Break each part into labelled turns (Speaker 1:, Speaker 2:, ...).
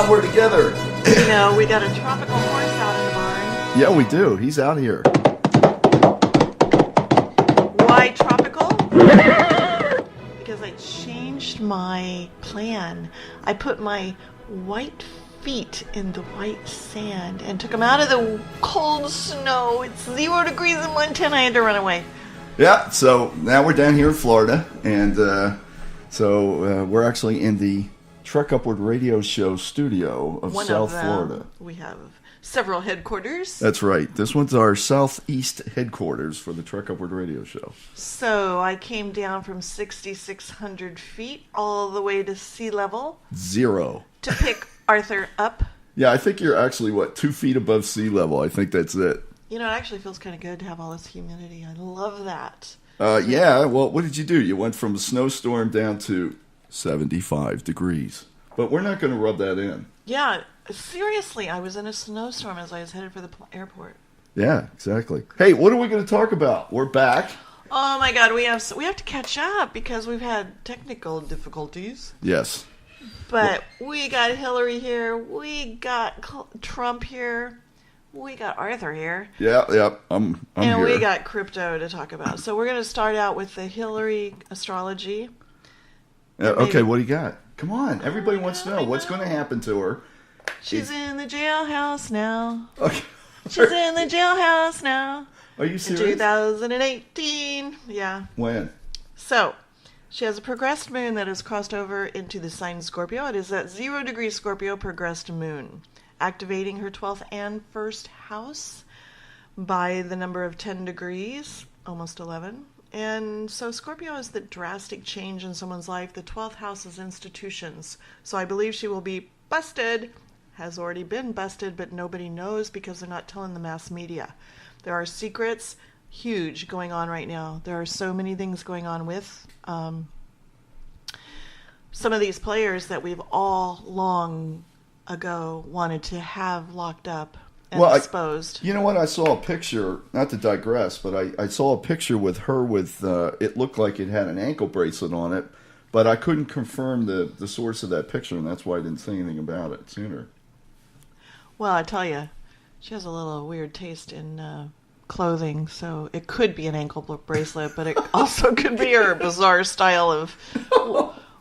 Speaker 1: We're together.
Speaker 2: We got a tropical horse out in the barn.
Speaker 1: Yeah, we do. He's out here.
Speaker 2: Why tropical? Because I changed my plan. I put my white feet in the white sand and took them out of the cold snow. It's 0 degrees in Montana. I had to run away.
Speaker 1: Yeah, so now we're down here in Florida, and we're actually in the Trek Upward Radio Show studio of South Florida.
Speaker 2: We have several headquarters.
Speaker 1: That's right. This one's our southeast headquarters for the Trek Upward Radio Show.
Speaker 2: So I came down from 6,600 feet all the way to sea level.
Speaker 1: 0.
Speaker 2: To pick Arthur up.
Speaker 1: Yeah, I think you're actually, 2 feet above sea level. I think that's it.
Speaker 2: It actually feels kind of good to have all this humidity. I love that.
Speaker 1: Yeah, well, what did you do? You went from a snowstorm down to 75 degrees. But we're not going to rub that in.
Speaker 2: Yeah, seriously, I was in a snowstorm as I was headed for the airport.
Speaker 1: Yeah, exactly. Hey, what are we going to talk about? We're back.
Speaker 2: Oh my God, we have to catch up because we've had technical difficulties.
Speaker 1: Yes.
Speaker 2: But we got Hillary here, we got Trump here, we got Arthur here.
Speaker 1: Yeah, I'm
Speaker 2: and
Speaker 1: here.
Speaker 2: We got crypto to talk about. So we're going to start out with the Hillary astrology.
Speaker 1: Okay, what do you got? Come on, everybody wants to know what's going to happen to her.
Speaker 2: She's in the jailhouse now.
Speaker 1: Okay.
Speaker 2: She's in the jailhouse now.
Speaker 1: Are you serious?
Speaker 2: In 2018. Yeah.
Speaker 1: When?
Speaker 2: So, she has a progressed moon that has crossed over into the sign Scorpio. It is that 0 degree Scorpio progressed moon, activating her 12th and 1st house by the number of 10 degrees, almost 11. And so Scorpio is the drastic change in someone's life. The 12th house is institutions. So I believe she will be busted, has already been busted, but nobody knows because they're not telling the mass media. There are secrets, huge, going on right now. There are so many things going on with some of these players that we've all long ago wanted to have locked up and exposed.
Speaker 1: You know what? I saw a picture, not to digress, but I saw a picture with her with, it looked like it had an ankle bracelet on it, but I couldn't confirm the source of that picture, and that's why I didn't say anything about it sooner.
Speaker 2: Well, I tell you, she has a little weird taste in clothing, so it could be an ankle bracelet, but it also could be her bizarre style of...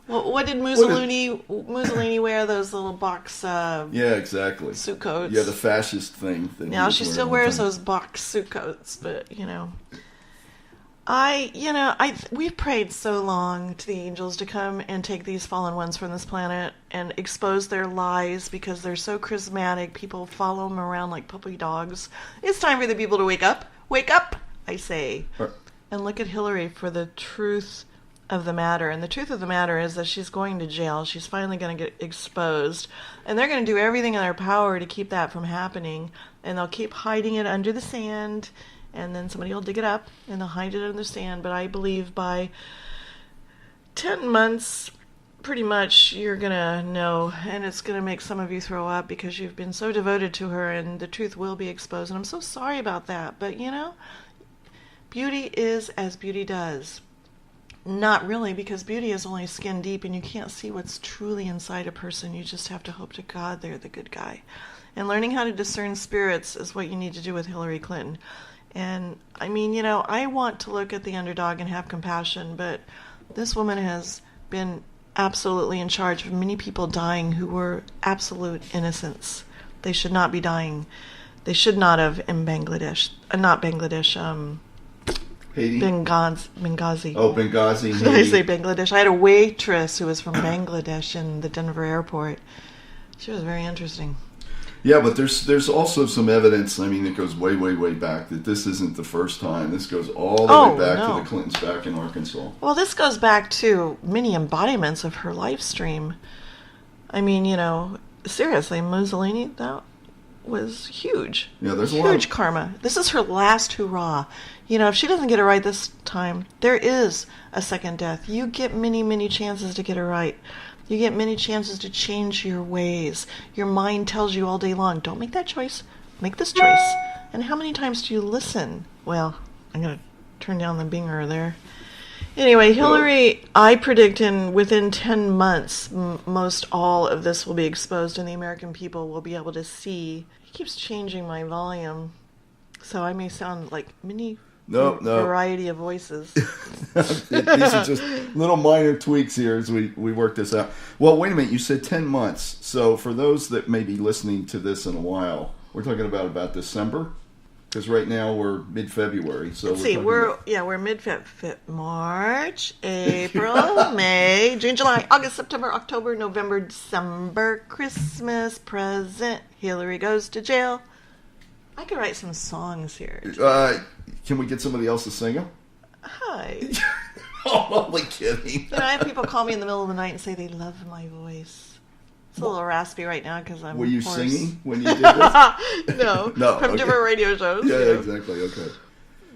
Speaker 2: What did Mussolini wear? Those little box
Speaker 1: yeah, exactly.
Speaker 2: suit coats.
Speaker 1: Yeah, the fascist thing.
Speaker 2: Now she still wears those box suit coats, but we've prayed so long to the angels to come and take these fallen ones from this planet and expose their lies because they're so charismatic. People follow them around like puppy dogs. It's time for the people to wake up. Wake up, I say. And look at Hillary for the truth of the matter. And the truth of the matter is that she's going to jail. She's finally going to get exposed. And they're going to do everything in their power to keep that from happening. And they'll keep hiding it under the sand. And then somebody will dig it up and they'll hide it under the sand. But I believe by 10 months, pretty much you're going to know. And it's going to make some of you throw up because you've been so devoted to her and the truth will be exposed. And I'm so sorry about that. But beauty is as beauty does. Not really, because beauty is only skin deep and you can't see what's truly inside a person. You just have to hope to God they're the good guy. And learning how to discern spirits is what you need to do with Hillary Clinton. And I mean, I want to look at the underdog and have compassion, but this woman has been absolutely in charge of many people dying who were absolute innocents. They should not be dying. They should not have in Bangladesh. Not Bangladesh,
Speaker 1: Haiti?
Speaker 2: Benghazi.
Speaker 1: Oh, Benghazi.
Speaker 2: Did I say Bangladesh? I had a waitress who was from Bangladesh in the Denver airport. She was very interesting.
Speaker 1: Yeah, but there's also some evidence, it goes way, way, way back, that this isn't the first time. This goes all the way back to the Clintons back in Arkansas.
Speaker 2: Well, this goes back to many embodiments of her life stream. Seriously, Mussolini, that was huge.
Speaker 1: Yeah, there's
Speaker 2: huge karma. This is her last hurrah. If she doesn't get it right this time, there is a second death. You get many, many chances to get it right. You get many chances to change your ways. Your mind tells you all day long, don't make that choice. Make this choice. And how many times do you listen? Well, I'm going to turn down the binger there. Anyway, Hillary, I predict within 10 months, most all of this will be exposed and the American people will be able to see. It keeps changing my volume, so I may sound like mini variety of voices.
Speaker 1: These are just little minor tweaks here as we work this out. Well, wait a minute. You said 10 months. So for those that may be listening to this in a while, we're talking about December? Because right now we're mid-February. So
Speaker 2: Let's see. We're mid-Feb. March, April, May, June, July, August, September, October, November, December, Christmas, present, Hillary goes to jail. I could write some songs here.
Speaker 1: Can we get somebody else to sing them?
Speaker 2: Hi.
Speaker 1: Oh, I'm only kidding.
Speaker 2: I have people call me in the middle of the night and say they love my voice. It's a little raspy right now because I'm
Speaker 1: Were you
Speaker 2: hoarse.
Speaker 1: singing when you did this?
Speaker 2: No. From different radio shows.
Speaker 1: Yeah, exactly. Okay.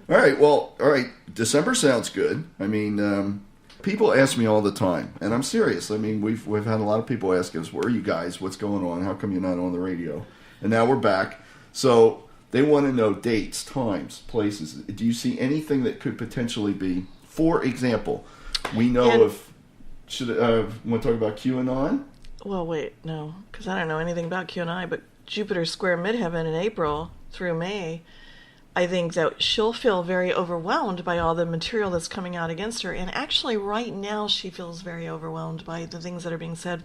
Speaker 1: All right. Well, all right. December sounds good. I mean, people ask me all the time, and I'm serious. I mean, we've had a lot of people ask us, "Where are you guys? What's going on? How come you're not on the radio?" And now we're back. So they want to know dates, times, places. Do you see anything that could potentially be? For example, we know want to talk about QAnon?
Speaker 2: Well, wait, no, because I don't know anything about QAnon, but Jupiter square midheaven in April through May, I think that she'll feel very overwhelmed by all the material that's coming out against her. And actually, right now, she feels very overwhelmed by the things that are being said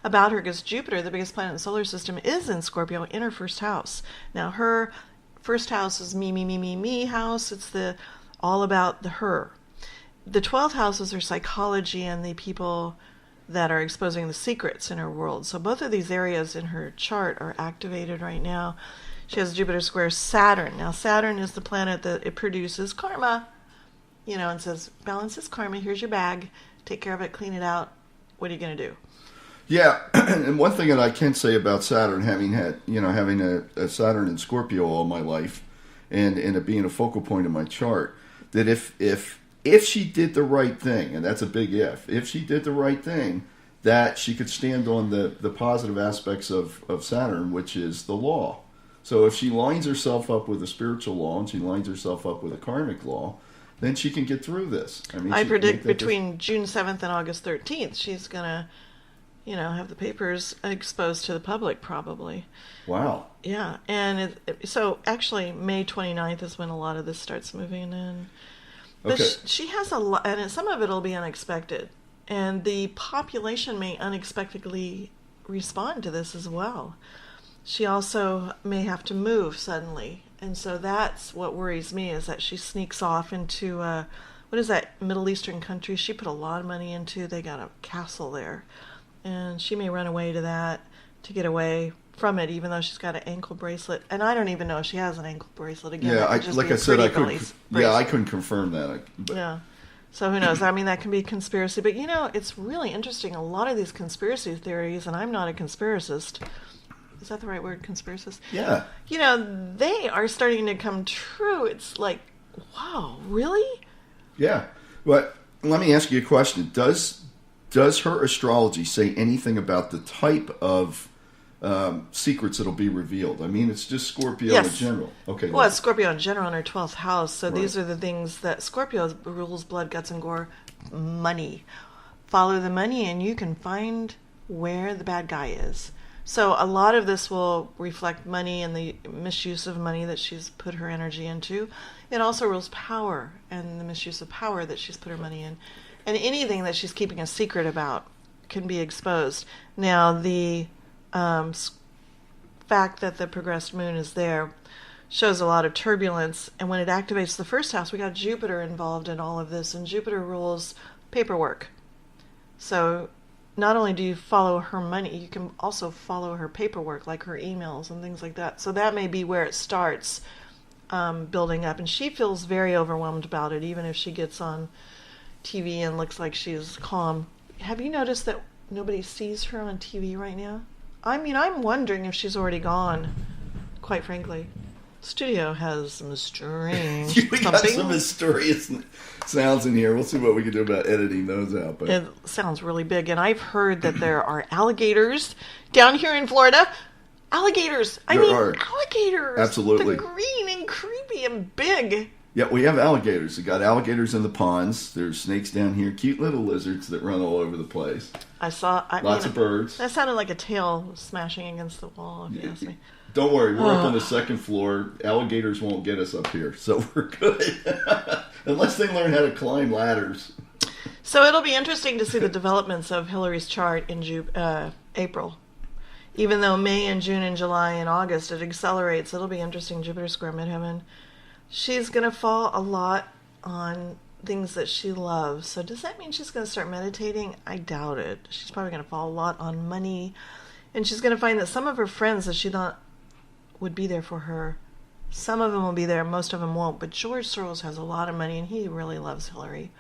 Speaker 2: about her, because Jupiter, the biggest planet in the solar system, is in Scorpio in her first house. Now, her first house is me house. It's all about the her. The 12th houses are psychology and the people that are exposing the secrets in her world. So both of these areas in her chart are activated right now. She has Jupiter square Saturn. Now, Saturn is the planet that it produces karma, and says, balance this karma, here's your bag, take care of it, clean it out. What are you going to do?
Speaker 1: Yeah, and one thing that I can say about Saturn, having a Saturn in Scorpio all my life, and it being a focal point in my chart, that if she did the right thing, and that's a big if she did the right thing, that she could stand on the positive aspects of Saturn, which is the law. So if she lines herself up with a spiritual law and she lines herself up with a karmic law, then she can get through this.
Speaker 2: I predict between June 7th and August 13th, she's going to, have the papers exposed to the public probably.
Speaker 1: Wow.
Speaker 2: Yeah. And so actually May 29th is when a lot of this starts moving in. But
Speaker 1: okay.
Speaker 2: She has a lot, and some of it will be unexpected. And the population may unexpectedly respond to this as well. She also may have to move suddenly. And so that's what worries me, is that she sneaks off into, what is that Middle Eastern country she put a lot of money into? They got a castle there. And she may run away to that to get away from it, even though she's got an ankle bracelet. And I don't even know if she has an ankle bracelet again.
Speaker 1: Yeah, I couldn't confirm that.
Speaker 2: Yeah. So who knows? I mean, that can be conspiracy. But, it's really interesting. A lot of these conspiracy theories, and I'm not a conspiracist. Is that the right word, conspiracist?
Speaker 1: Yeah.
Speaker 2: They are starting to come true. It's like, wow, really?
Speaker 1: Yeah. But let me ask you a question. Does her astrology say anything about the type of secrets that'll be revealed? I mean, it's just Scorpio in general. Okay.
Speaker 2: Well, it's Scorpio in general in her 12th house. So these are the things that Scorpio rules: blood, guts, and gore, money. Follow the money and you can find where the bad guy is. So a lot of this will reflect money and the misuse of money that she's put her energy into. It also rules power and the misuse of power that she's put her money in. And anything that she's keeping a secret about can be exposed. Now, the fact that the progressed moon is there shows a lot of turbulence. And when it activates the first house, we got Jupiter involved in all of this. And Jupiter rules paperwork. So not only do you follow her money, you can also follow her paperwork, like her emails and things like that. So that may be where it starts building up. And she feels very overwhelmed about it, even if she gets on TV and looks like she's calm. Have you noticed that nobody sees her on TV right now? I mean, I'm wondering if she's already gone, quite frankly. Studio has some strange
Speaker 1: we got some mysterious sounds in here. We'll see what we can do about editing those out. But
Speaker 2: it sounds really big. And I've heard that there are alligators down here in Florida. Alligators. I mean, alligators.
Speaker 1: Absolutely.
Speaker 2: They're green and creepy and big.
Speaker 1: Yeah, we have alligators. We got alligators in the ponds. There's snakes down here. Cute little lizards that run all over the place. Lots of birds.
Speaker 2: That sounded like a tail smashing against the wall, if you ask me.
Speaker 1: Don't worry, we're up on the second floor. Alligators won't get us up here, so we're good. Unless they learn how to climb ladders.
Speaker 2: So it'll be interesting to see the developments of Hillary's chart in April. Even though May and June and July and August, it accelerates. It'll be interesting. Jupiter square midheaven. She's going to fall a lot on things that she loves. So does that mean she's going to start meditating? I doubt it. She's probably going to fall a lot on money. And she's going to find that some of her friends that she thought would be there for her, some of them will be there, most of them won't. But George Soros has a lot of money, and he really loves Hillary.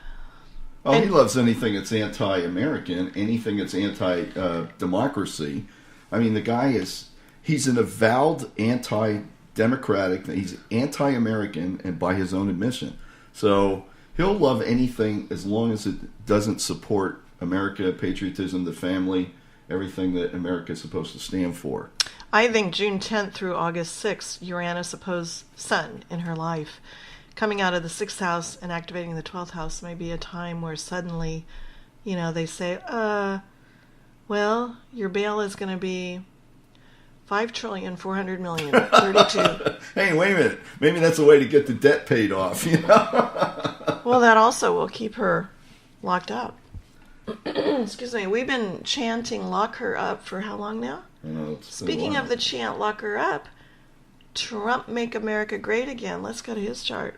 Speaker 1: Oh, he loves anything that's anti-American, anything that's anti-democracy. I mean, the guy he's an avowed anti-democratic, he's anti-American, and by his own admission. So he'll love anything as long as it doesn't support America, patriotism, the family, everything that America is supposed to stand for.
Speaker 2: I think June 10th through August 6th, Uranus opposed Sun in her life. Coming out of the 6th house and activating the 12th house may be a time where suddenly, they say, well, your bail is going to be $5,400,000,032.
Speaker 1: Hey, wait a minute. Maybe that's a way to get the debt paid off,
Speaker 2: Well, that also will keep her locked up. Excuse me. We've been chanting lock her up for how long now? Speaking of the chant lock her up, Trump make America great again. Let's go to his chart.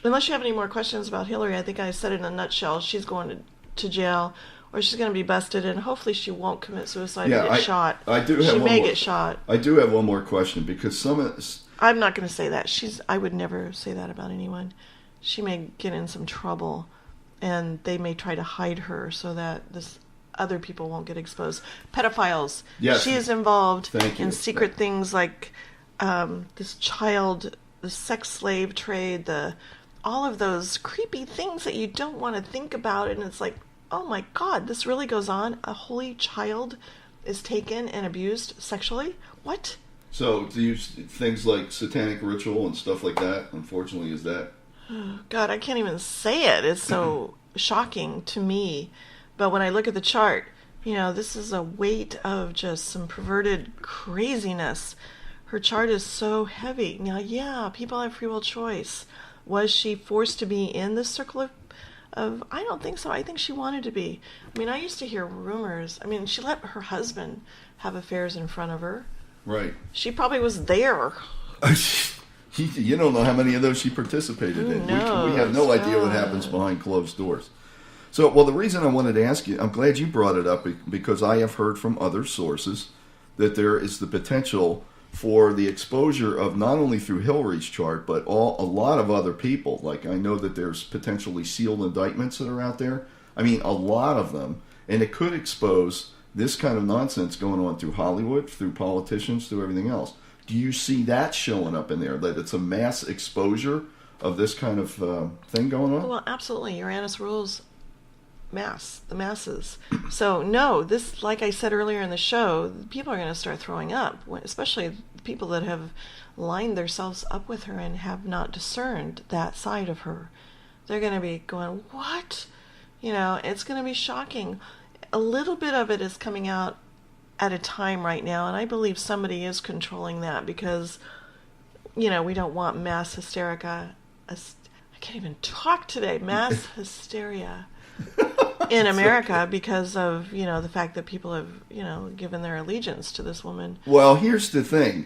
Speaker 2: Unless you have any more questions about Hillary, I think I said it in a nutshell. She's going to jail, or she's going to be busted, and hopefully she won't commit suicide and get shot. She may get shot.
Speaker 1: I do have one more question, because
Speaker 2: I'm not going to say that. I would never say that about anyone. She may get in some trouble, and they may try to hide her so that other people won't get exposed. Pedophiles.
Speaker 1: Yes.
Speaker 2: She is involved in secret things like the sex slave trade, all of those creepy things that you don't want to think about, and it's like, oh my God, this really goes on? A holy child is taken and abused sexually? What?
Speaker 1: So, do you things like satanic ritual and stuff like that, unfortunately, is that?
Speaker 2: Oh, God, I can't even say it. It's so shocking to me. But when I look at the chart, this is a weight of just some perverted craziness. Her chart is so heavy. Now, yeah, people have free will choice. Was she forced to be in this circle of I don't think so. I think she wanted to be. I mean, I used to hear rumors. I mean, she let her husband have affairs in front of her.
Speaker 1: Right.
Speaker 2: She probably was there.
Speaker 1: You don't know how many of those she participated in. We have no idea what happens behind closed doors. So, well, the reason I wanted to ask you, I'm glad you brought it up, because I have heard from other sources that there is the potential for the exposure of not only through Hillary's chart, but a lot of other people. Like, I know that there's potentially sealed indictments that are out there. I mean, a lot of them. And it could expose this kind of nonsense going on through Hollywood, through politicians, through everything else. Do you see that showing up in there, that it's a mass exposure of this kind of thing going on?
Speaker 2: Well, absolutely. Uranus rules the masses. So, no, this, like I said earlier in the show, people are going to start throwing up, especially people that have lined themselves up with her and have not discerned that side of her. They're going to be going, what? It's going to be shocking. A little bit of it is coming out at a time right now, and I believe somebody is controlling that because, we don't want mass hysteria. I can't even talk today. Mass hysteria in America because of, the fact that people have, given their allegiance to this woman.
Speaker 1: Well, here's the thing.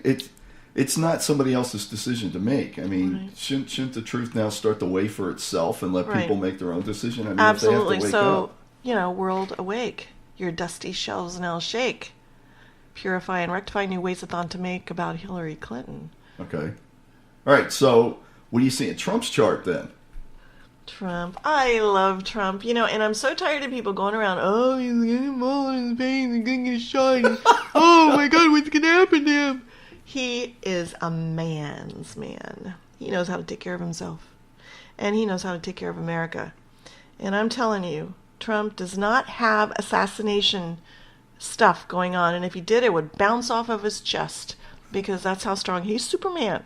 Speaker 1: It's not somebody else's decision to make. I mean,
Speaker 2: right.
Speaker 1: shouldn't the truth now start to weigh for itself and let people make their own decision? I mean,
Speaker 2: absolutely.
Speaker 1: If they have to wake up.
Speaker 2: World awake. Your dusty shells now shake. Purify and rectify new ways of thought to make about Hillary Clinton.
Speaker 1: Okay. All right. So, what do you see in Trump's chart then?
Speaker 2: Trump. I love Trump. And I'm so tired of people going around, oh, he's getting mauled in his veins and going to get shot. Oh, my God, what's going to happen to him? He is a man's man. He knows how to take care of himself. And he knows how to take care of America. And I'm telling you, Trump does not have assassination stuff going on. And if he did, it would bounce off of his chest. Because that's how strong. He's Superman.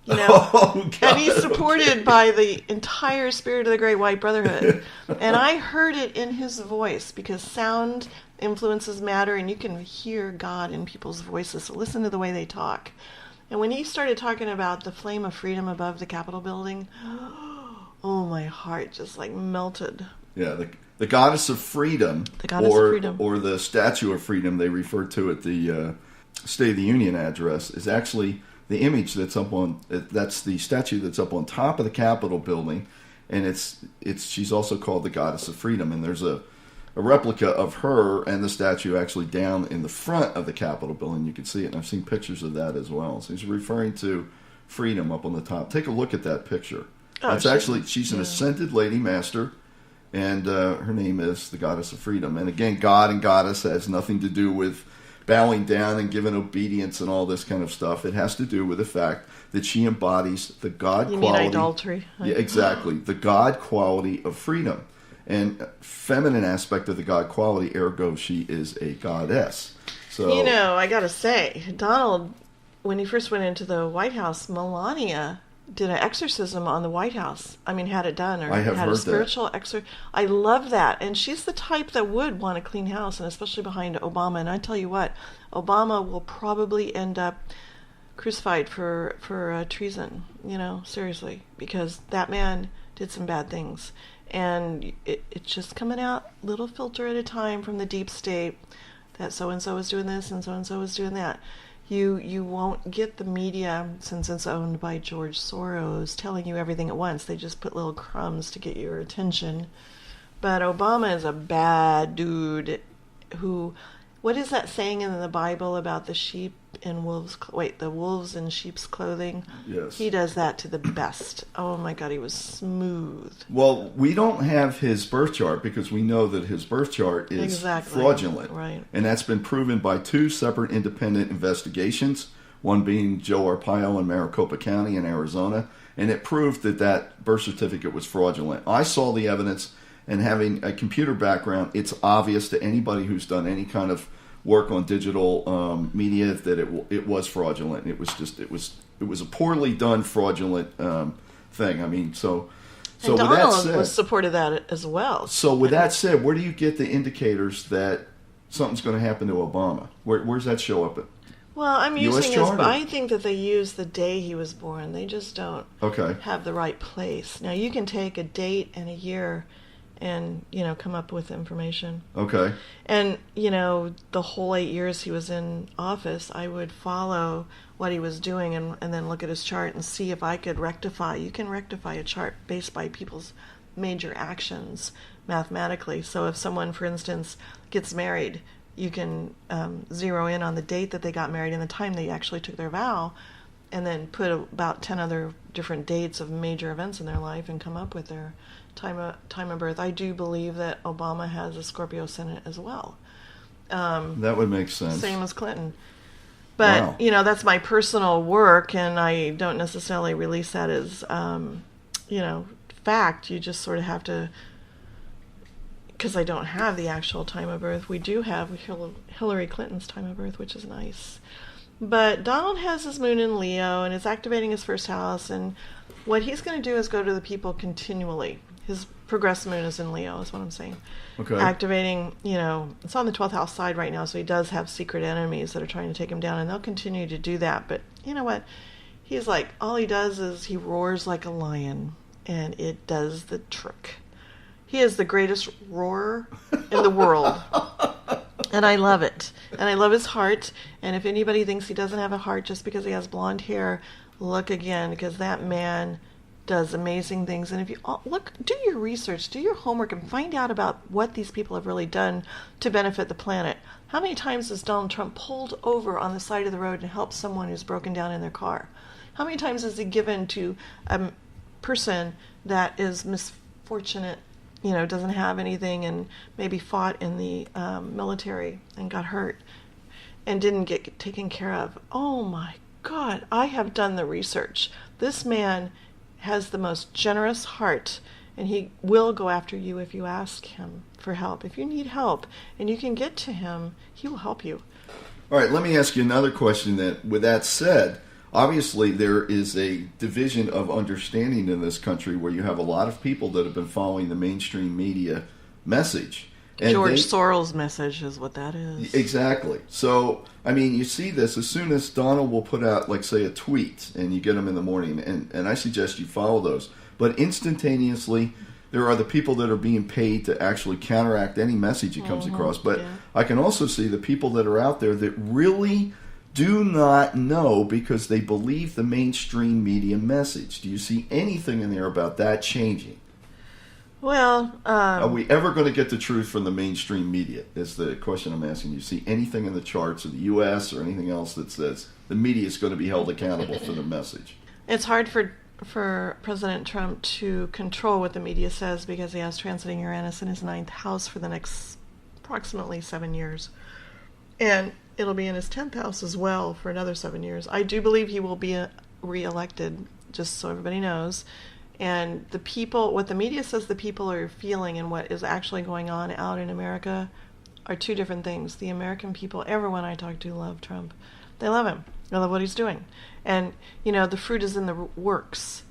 Speaker 2: You know,
Speaker 1: Oh, God,
Speaker 2: and he's supported
Speaker 1: okay.
Speaker 2: by the entire spirit of the Great White Brotherhood. And I heard it in his voice because sound influences matter, and you can hear God in people's voices. So listen to the way they talk. And when he started talking about the flame of freedom above the Capitol building, oh, my heart just like melted.
Speaker 1: Yeah, the goddess of freedom,
Speaker 2: The goddess of freedom.
Speaker 1: or the statue of freedom they refer to at the State of the Union address, is actually the image that's up on. That's the statue that's up on top of the Capitol building, and she's also called the goddess of freedom. And there's a replica of her and the statue actually down in the front of the Capitol building. You can see it, and I've seen pictures of that as well. So he's referring to freedom up on the top. Take a look at that picture.
Speaker 2: Oh,
Speaker 1: She's an ascended lady master. And her name is the goddess of freedom. And again, God and goddess has nothing to do with bowing down and giving obedience and all this kind of stuff. It has to do with the fact that she embodies the God quality.
Speaker 2: You mean idolatry?
Speaker 1: Yeah, exactly. The God quality of freedom. And feminine aspect of the God quality, ergo, she is a goddess. So,
Speaker 2: You know, I gotta say, Donald, when he first went into the White House, Melania did an exorcism on the White House. I mean, had it done, or
Speaker 1: I have
Speaker 2: had
Speaker 1: heard
Speaker 2: a spiritual exorcism. I love that, and she's the type that would want a clean house, and especially behind Obama. And I tell you what, Obama will probably end up crucified for treason. You know, seriously, because that man did some bad things, and it's just coming out little filter at a time from the deep state that so and so is doing this and so is doing that. You won't get the media, since it's owned by George Soros, telling you everything at once. They just put little crumbs to get your attention. But Obama is a bad dude who... What is that saying in the Bible about the sheep in wolves... the wolves in sheep's clothing?
Speaker 1: yes.
Speaker 2: He does that to the best. Oh my God, he was smooth.
Speaker 1: Well, we don't have his birth chart because we know that his birth chart is fraudulent.
Speaker 2: Right.
Speaker 1: And that's been proven by two separate independent investigations, one being Joe Arpaio in Maricopa County in Arizona, and it proved that birth certificate was fraudulent. I saw the evidence, and having a computer background, it's obvious to anybody who's done any kind of work on digital media that it was fraudulent. It was a poorly done fraudulent thing. I mean, so
Speaker 2: and
Speaker 1: with
Speaker 2: Donald
Speaker 1: that said,
Speaker 2: was supported that as well.
Speaker 1: So with that said, where do you get the indicators that something's going to happen to Obama? Where's that show up at?
Speaker 2: Well, I'm
Speaker 1: US
Speaker 2: using this,
Speaker 1: chart,
Speaker 2: but
Speaker 1: or-
Speaker 2: I think that they use the day he was born. They just don't
Speaker 1: Okay.
Speaker 2: have the right place. Now, you can take a date and a year and, come up with information.
Speaker 1: Okay.
Speaker 2: And, the whole 8 years he was in office, I would follow what he was doing and then look at his chart and see if I could rectify. You can rectify a chart based by people's major actions mathematically. So if someone, for instance, gets married, you can zero in on the date that they got married and the time they actually took their vow, and then put about 10 other different dates of major events in their life and come up with their time of birth. I do believe that Obama has a Scorpio ascendant as well.
Speaker 1: That would make sense.
Speaker 2: Same as Clinton. But,
Speaker 1: Wow.
Speaker 2: That's my personal work, and I don't necessarily release that as, fact. You just sort of have to, because I don't have the actual time of birth. We do have Hillary Clinton's time of birth, which is nice. But Donald has his moon in Leo and is activating his first house, and what he's going to do is go to the people continually. His progressed moon is in Leo, is what I'm saying.
Speaker 1: Okay.
Speaker 2: Activating, it's on the 12th house side right now, so he does have secret enemies that are trying to take him down, and they'll continue to do that. But you know what? He's like, all he does is he roars like a lion, and it does the trick. He is the greatest roarer in the world. And I love it. And I love his heart. And if anybody thinks he doesn't have a heart just because he has blonde hair, look again, because that man does amazing things. And if you look, do your research, do your homework, and find out about what these people have really done to benefit the planet. How many times has Donald Trump pulled over on the side of the road and helped someone who's broken down in their car? How many times has he given to a person that is misfortunate, doesn't have anything, and maybe fought in the military and got hurt and didn't get taken care of? Oh my God, I have done the research. This man has the most generous heart, and he will go after you if you ask him for help. If you need help and you can get to him, he will help you.
Speaker 1: All right, let me ask you another question then. With that said, obviously there is a division of understanding in this country where you have a lot of people that have been following the mainstream media message. And
Speaker 2: George Soros' message is what that is.
Speaker 1: Exactly. So, I mean, you see this as soon as Donald will put out, like, say, a tweet, and you get them in the morning, and I suggest you follow those. But instantaneously, there are the people that are being paid to actually counteract any message he comes across. But I can also see the people that are out there that really do not know because they believe the mainstream media message. Do you see anything in there about that changing?
Speaker 2: Well,
Speaker 1: are we ever going to get the truth from the mainstream media? Is the question I'm asking. You see anything in the charts of the U.S. or anything else that says the media is going to be held accountable for the message?
Speaker 2: It's hard for President Trump to control what the media says because he has transiting Uranus in his 9th house for the next approximately 7 years. And it'll be in his 10th house as well for another 7 years. I do believe he will be reelected, just so everybody knows. And the people, what the media says the people are feeling and what is actually going on out in America are two different things. The American people, everyone I talk to, love Trump. They love him. They love what he's doing. And, you know, the fruit is in the works.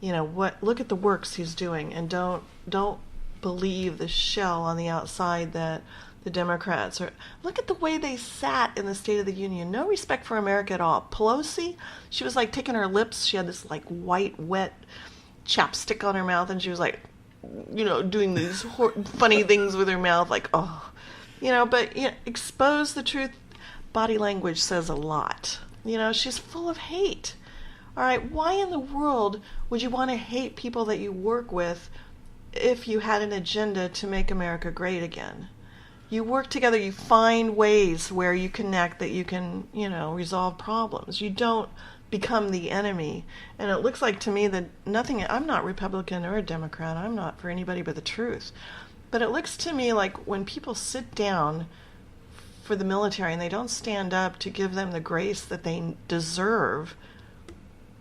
Speaker 2: You know, look at the works he's doing, and don't believe the shell on the outside that the Democrats are. Look at the way they sat in the State of the Union. No respect for America at all. Pelosi, she was like taking her lips. She had this like white, wet chapstick on her mouth, and she was like, you know, doing these funny things with her mouth, like, oh, you know, but you know, expose the truth. Body language says a lot. You know, she's full of hate. All right, why in the world would you want to hate people that you work with if you had an agenda to make America great again? You work together, you find ways where you connect that you can, you know, resolve problems. You don't become the enemy. And it looks like to me that I'm not Republican or a Democrat. I'm not for anybody but the truth. But it looks to me like when people sit down for the military and they don't stand up to give them the grace that they deserve,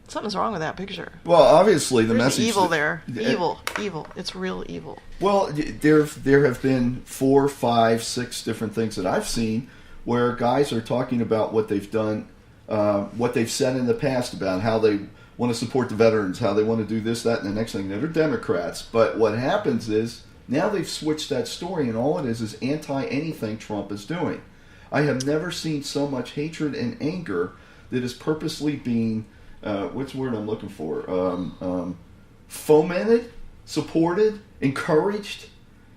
Speaker 2: something's wrong with that picture.
Speaker 1: Well, obviously the
Speaker 2: There's
Speaker 1: message
Speaker 2: evil there. Evil. It's real evil.
Speaker 1: Well, there have been 4, 5, 6 different things that I've seen where guys are talking about what they've done, what they've said in the past about how they want to support the veterans, how they want to do this, that, and the next thing. They're Democrats. But what happens is now they've switched that story, and all it is anti-anything Trump is doing. I have never seen so much hatred and anger that is purposely being, what's the word I'm looking for, fomented, supported, encouraged,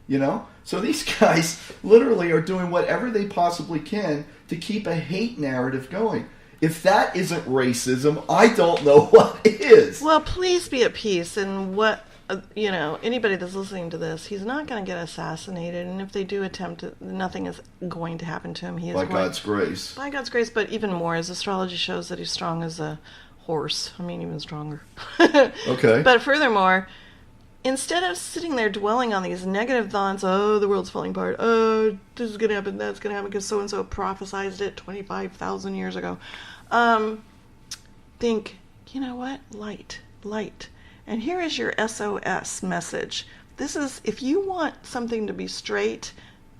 Speaker 1: you know? So these guys literally are doing whatever they possibly can to keep a hate narrative going. If that isn't racism, I don't know what is.
Speaker 2: Well, please be at peace. And what, you know, anybody that's listening to this, he's not going to get assassinated. And if they do attempt it, nothing is going to happen to him. He is
Speaker 1: by God's grace.
Speaker 2: By God's grace, but even more, his astrology shows that he's strong as a horse. I mean, even stronger.
Speaker 1: Okay.
Speaker 2: But furthermore, instead of sitting there dwelling on these negative thoughts, oh, the world's falling apart, oh, this is going to happen, that's going to happen, because so-and-so prophesized it 25,000 years ago, think, you know what? Light. And here is your SOS message. This is, if you want something to be straight,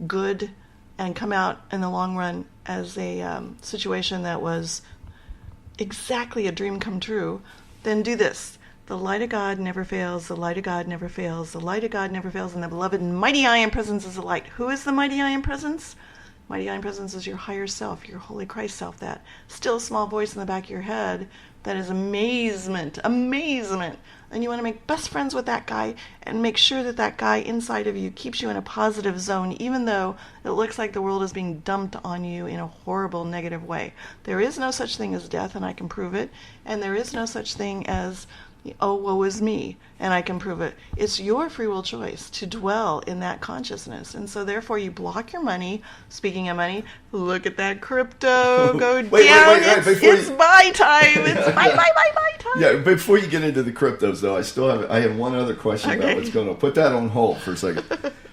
Speaker 2: good, and come out in the long run as a situation that was exactly a dream come true, then do this. The light of God never fails. The light of God never fails. The light of God never fails. And the beloved mighty I Am presence is the light. Who is the mighty I Am presence? Mighty I Am presence is your higher self, your holy Christ self, that still small voice in the back of your head that is amazement. And you want to make best friends with that guy and make sure that that guy inside of you keeps you in a positive zone, even though it looks like the world is being dumped on you in a horrible, negative way. There is no such thing as death, and I can prove it. And there is no such thing as, oh, woe is me, and I can prove it. It's your free will choice to dwell in that consciousness. And so therefore you block your money. Speaking of money, look at that crypto go down. It's buy time. It's buy time.
Speaker 1: Yeah, before you get into the cryptos, though, I have one other question about what's going on. Put that on hold for a second.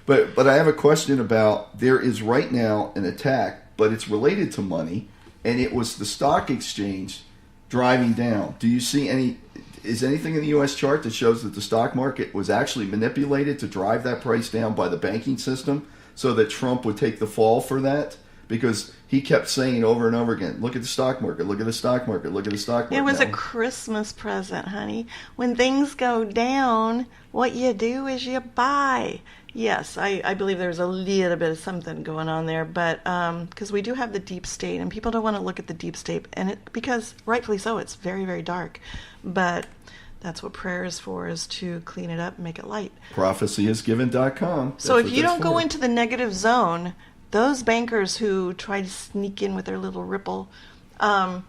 Speaker 1: But I have a question about, there is right now an attack, but it's related to money, and it was the stock exchange driving down. Do you see is anything in the U.S. chart that shows that the stock market was actually manipulated to drive that price down by the banking system so that Trump would take the fall for that? because he kept saying over and over again, look at the stock market, look at the stock market, look at the stock market.
Speaker 2: It was a Christmas present, honey. When things go down, what you do is you buy. Yes, I believe there's a little bit of something going on there, but because we do have the deep state, and people don't want to look at the deep state, and because rightfully so, it's very, very dark. But that's what prayer is for, is to clean it up and make it light.
Speaker 1: Prophecyisgiven.com.
Speaker 2: So if you don't go into the negative zone, those bankers who try to sneak in with their little ripple, you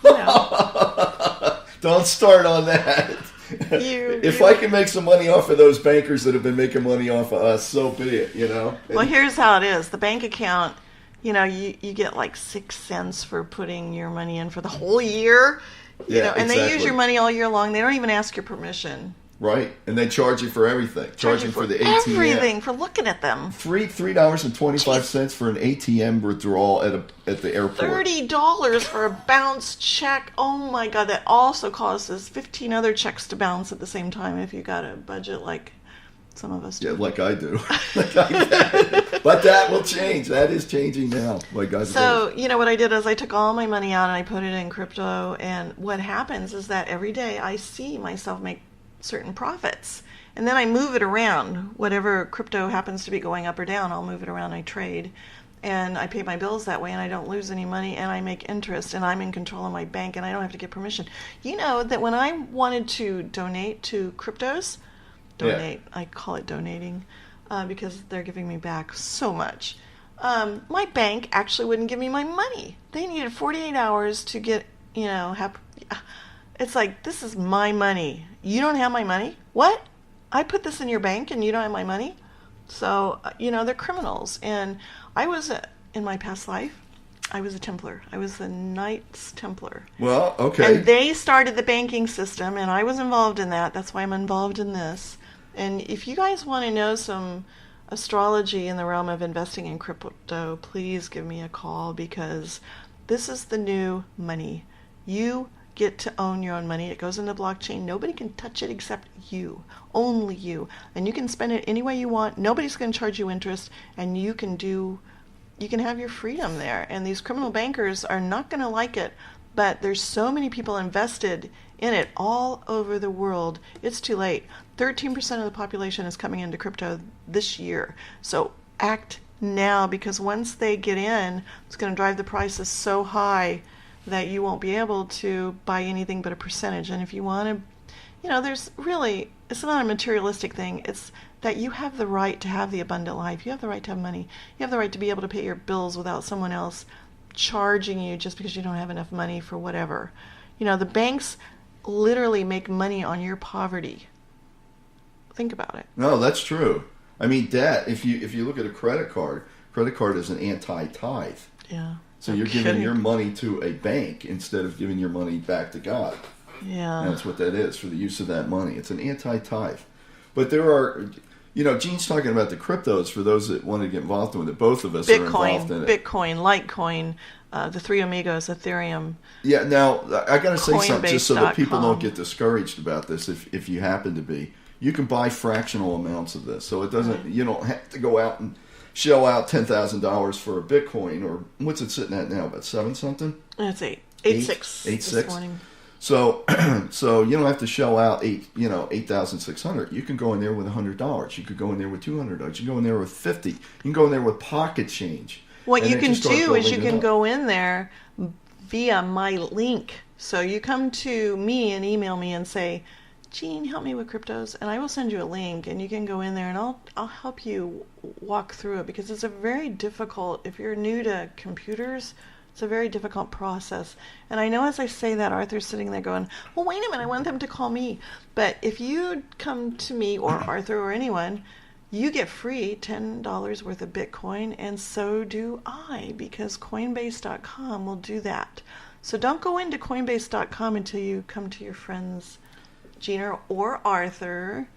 Speaker 2: know.
Speaker 1: Don't start on that. If I can make some money off of those bankers that have been making money off of us, so be it, you know.
Speaker 2: Well, here's how it is. The bank account, you know, you get like 6 cents for putting your money in for the whole year. You know, and they use your money all year long. They don't even ask your permission.
Speaker 1: Right, and they charge you for everything. Charge you for the ATM.
Speaker 2: Everything, for looking at them.
Speaker 1: $3.25 for an ATM withdrawal at the airport.
Speaker 2: $30 for a bounce check. Oh my God, that also causes 15 other checks to bounce at the same time if you got a budget like some of us do.
Speaker 1: Yeah, like I do. But that will change. That is changing now.
Speaker 2: So, you know, what I did is I took all my money out and I put it in crypto, and what happens is that every day I see myself make certain profits, and then I move it around. Whatever crypto happens to be going up or down, I'll move it around. I trade, and I pay my bills that way, and I don't lose any money, and I make interest, and I'm in control of my bank, and I don't have to get permission. You know that when I wanted to donate to cryptos, I call it donating, because they're giving me back so much. My bank actually wouldn't give me my money. They needed 48 hours to get, you know, it's like, this is my money. You don't have my money? What? I put this in your bank and you don't have my money? So, you know, they're criminals. And I was, in my past life, I was a Templar. I was the Knights Templar.
Speaker 1: Well, okay.
Speaker 2: And they started the banking system, and I was involved in that. That's why I'm involved in this. And if you guys want to know some astrology in the realm of investing in crypto, please give me a call, because this is the new money. You get to own your own money. It goes into blockchain. Nobody can touch it except you. Only you. And you can spend it any way you want. Nobody's going to charge you interest, and you can have your freedom there. And these criminal bankers are not going to like it, but there's so many people invested in it all over the world. It's too late. 13% of the population is coming into crypto this year. So act now, because once they get in, it's going to drive the prices so high that you won't be able to buy anything but a percentage. And if you want to, you know, there's really, it's not a materialistic thing. It's that you have the right to have the abundant life. You have the right to have money. You have the right to be able to pay your bills without someone else charging you just because you don't have enough money for whatever. You know, the banks literally make money on your poverty. Think about it.
Speaker 1: No, that's true. I mean, debt, if you look at a credit card is an anti-tithe.
Speaker 2: Yeah.
Speaker 1: So you're giving your money to a bank instead of giving your money back to God.
Speaker 2: Yeah.
Speaker 1: And that's what that is, for the use of that money. It's an anti-tithe. But there are, you know, Gene's talking about the cryptos for those that want to get involved with it. Both of us are involved in it.
Speaker 2: Bitcoin, Litecoin, the Three Amigos, Ethereum.
Speaker 1: Yeah, now, I got to say something just so that people don't
Speaker 2: Coinbase.com.
Speaker 1: get discouraged about this, if you happen to be. You can buy fractional amounts of this. So it doesn't, you don't have to go out and shell out $10,000 for a Bitcoin, or what's it sitting at now? About 7 something?
Speaker 2: It's 8.6 this morning.
Speaker 1: So you don't have to shell out $8,600. You can go in there with $100. You could go in there with $200. You can go in there with $50. You can go in there with pocket change.
Speaker 2: What you can do is you can go in there via my link. So you come to me and email me and say, Gene, help me with cryptos, and I will send you a link, and you can go in there, and I'll help you walk through it, because it's a very difficult, if you're new to computers, it's a very difficult process. And I know as I say that, Arthur's sitting there going, well, wait a minute, I want them to call me. But if you come to me, or Arthur, or anyone, you get free $10 worth of Bitcoin, and so do I, because Coinbase.com will do that. So don't go into Coinbase.com until you come to your friends Gina or Arthur,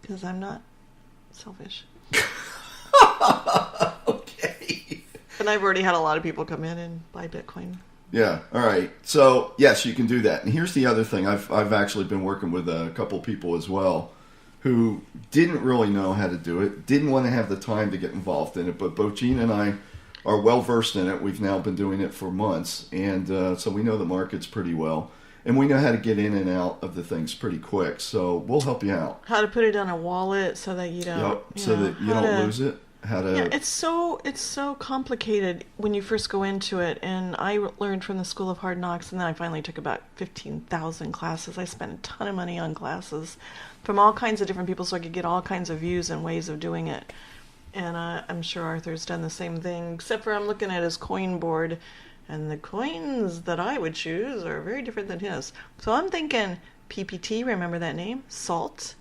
Speaker 2: because I'm not selfish.
Speaker 1: Okay.
Speaker 2: And I've already had a lot of people come in and buy Bitcoin.
Speaker 1: Yeah. All right. So yes, you can do that. And here's the other thing. I've actually been working with a couple people as well who didn't really know how to do it, didn't want to have the time to get involved in it. But both Gina and I are well versed in it. We've now been doing it for months, and so we know the markets pretty well. And we know how to get in and out of the things pretty quick, so we'll help you out.
Speaker 2: How to put it on a wallet so that you don't,
Speaker 1: that you don't lose it.
Speaker 2: Yeah, it's so complicated when you first go into it. And I learned from the School of Hard Knocks, and then I finally took about 15,000 classes. I spent a ton of money on classes from all kinds of different people, so I could get all kinds of views and ways of doing it. And I'm sure Arthur's done the same thing, except for I'm looking at his coin board. And the coins that I would choose are very different than his. So I'm thinking PPT, remember that name? Salt.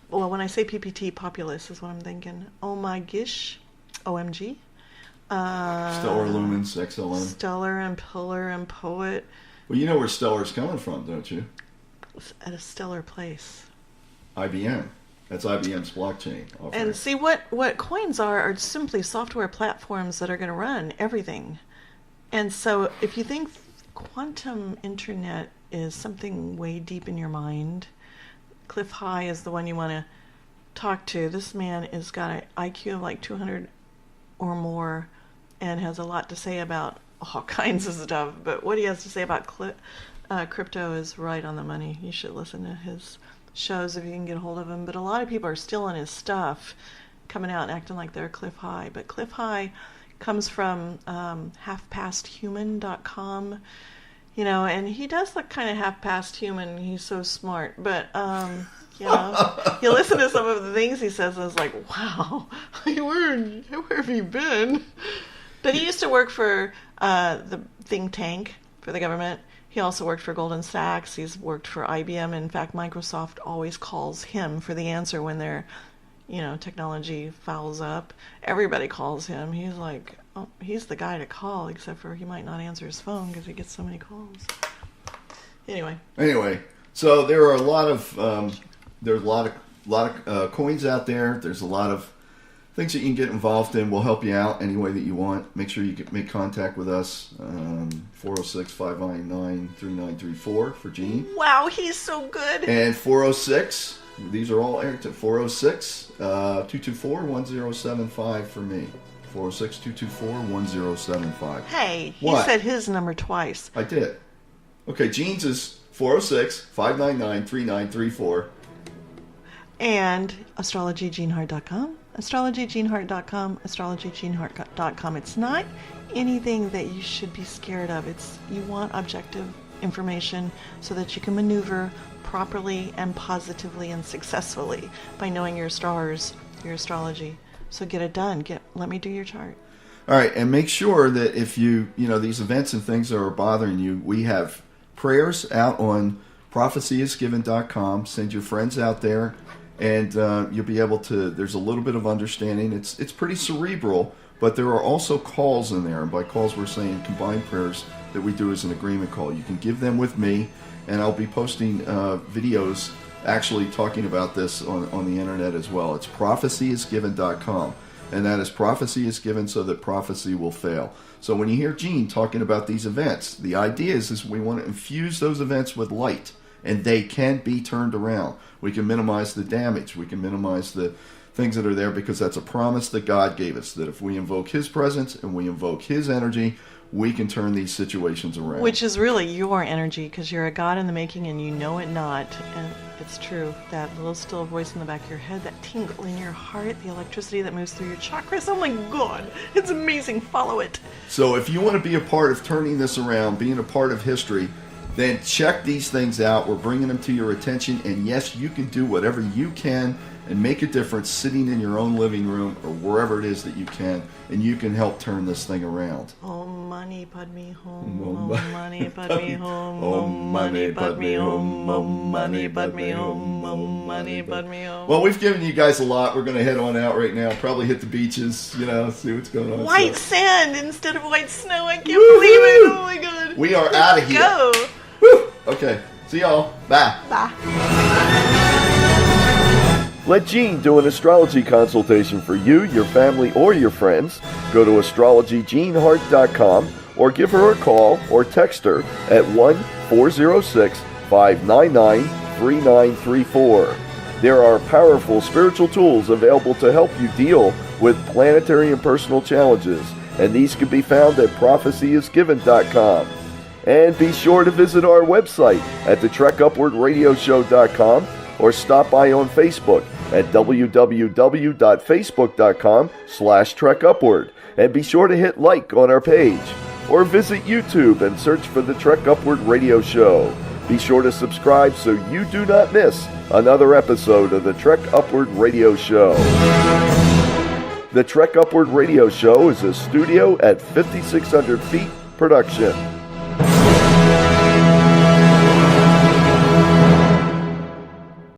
Speaker 2: Well, when I say PPT, populous is what I'm thinking. Oh my gosh. OMG.
Speaker 1: Stellar Lumens, XLM.
Speaker 2: Stellar and Pillar and Poet.
Speaker 1: Well, you know where Stellar's coming from, don't you?
Speaker 2: At a stellar place.
Speaker 1: IBM. That's IBM's blockchain offering.
Speaker 2: And see, what coins are simply software platforms that are going to run everything. And so if you think quantum internet is something way deep in your mind, Cliff High is the one you want to talk to. This man has got an IQ of like 200 or more and has a lot to say about all kinds of stuff. But what he has to say about crypto is right on the money. You should listen to his shows if you can get a hold of him. But a lot of people are still on his stuff, coming out and acting like they're Cliff High. But Cliff High comes from halfpasthuman.com, and he does look kind of half-past human. He's so smart, but you listen to some of the things he says, and it's like, wow, where have you been? But he used to work for the think tank for the government. He also worked for Goldman Sachs. He's worked for IBM. In fact, Microsoft always calls him for the answer when they're technology fouls up. Everybody calls him. He's like, he's the guy to call, except for he might not answer his phone because he gets so many calls. Anyway,
Speaker 1: so there are a lot of coins out there. There's a lot of things that you can get involved in. We'll help you out any way that you want. Make sure you make contact with us. 406-599-3934 for Gene.
Speaker 2: Wow, he's so good.
Speaker 1: And 406. These are all aired to 406-224-1075 for me. 406-224-1075.
Speaker 2: Hey, he
Speaker 1: What?
Speaker 2: said his number twice.
Speaker 1: I did. Okay, Gene's is 406-599-3934.
Speaker 2: And astrologygenehart.com, astrologygenehart.com, astrologygenehart.com. It's not anything that you should be scared of. You want objective information so that you can maneuver properly and positively and successfully by knowing your stars, your astrology. So get it done. Let me do your chart.
Speaker 1: All right, and make sure that if these events and things that are bothering you, we have prayers out on prophecyisgiven.com. Send your friends out there, and you'll be able to. There's a little bit of understanding. It's pretty cerebral, but there are also calls in there, and by calls we're saying combined prayers that we do as an agreement call. You can give them with me. And I'll be posting videos actually talking about this on the internet as well. It's prophecyisgiven.com. And that is prophecy is given so that prophecy will fail. So when you hear Gene talking about these events, the idea is we want to infuse those events with light. And they can be turned around. We can minimize the damage. We can minimize the things that are there because that's a promise that God gave us. That if we invoke His presence and we invoke His energy, we can turn these situations around.
Speaker 2: Which is really your energy, because you're a God in the making and you know it not. And it's true. That little still voice in the back of your head, that tingle in your heart, the electricity that moves through your chakras. Oh my God, it's amazing. Follow it.
Speaker 1: So if you want to be a part of turning this around, being a part of history, then check these things out. We're bringing them to your attention. And yes, you can do whatever you can and make a difference sitting in your own living room or wherever it is that you can, and you can help turn this thing around.
Speaker 2: Om Mani Padme Hum, Om Mani Padme Hum, Om Mani Padme Hum, Om Mani Padme Hum, Om Mani Padme Hum.
Speaker 1: Well, we've given you guys a lot. We're going to head on out right now, probably hit the beaches, see what's going on.
Speaker 2: White sand instead of white snow. I can't believe it. Oh my God.
Speaker 1: We are out of here.
Speaker 2: Go.
Speaker 1: Woo. Okay. See y'all. Bye.
Speaker 2: Bye.
Speaker 1: Let Jean do an astrology consultation for you, your family, or your friends. Go to astrologygenehart.com or give her a call or text her at 1-406-599-3934. There are powerful spiritual tools available to help you deal with planetary and personal challenges.
Speaker 3: and these can be found at prophecyisgiven.com. And be sure to visit our website at thetrekkupwardradioshow.com or stop by on Facebook at www.facebook.com/trekupward. And be sure to hit like on our page. Or visit YouTube and search for the Trek Upward Radio Show. Be sure to subscribe so you do not miss another episode of the Trek Upward Radio Show. The Trek Upward Radio Show is a studio at 5,600 feet production.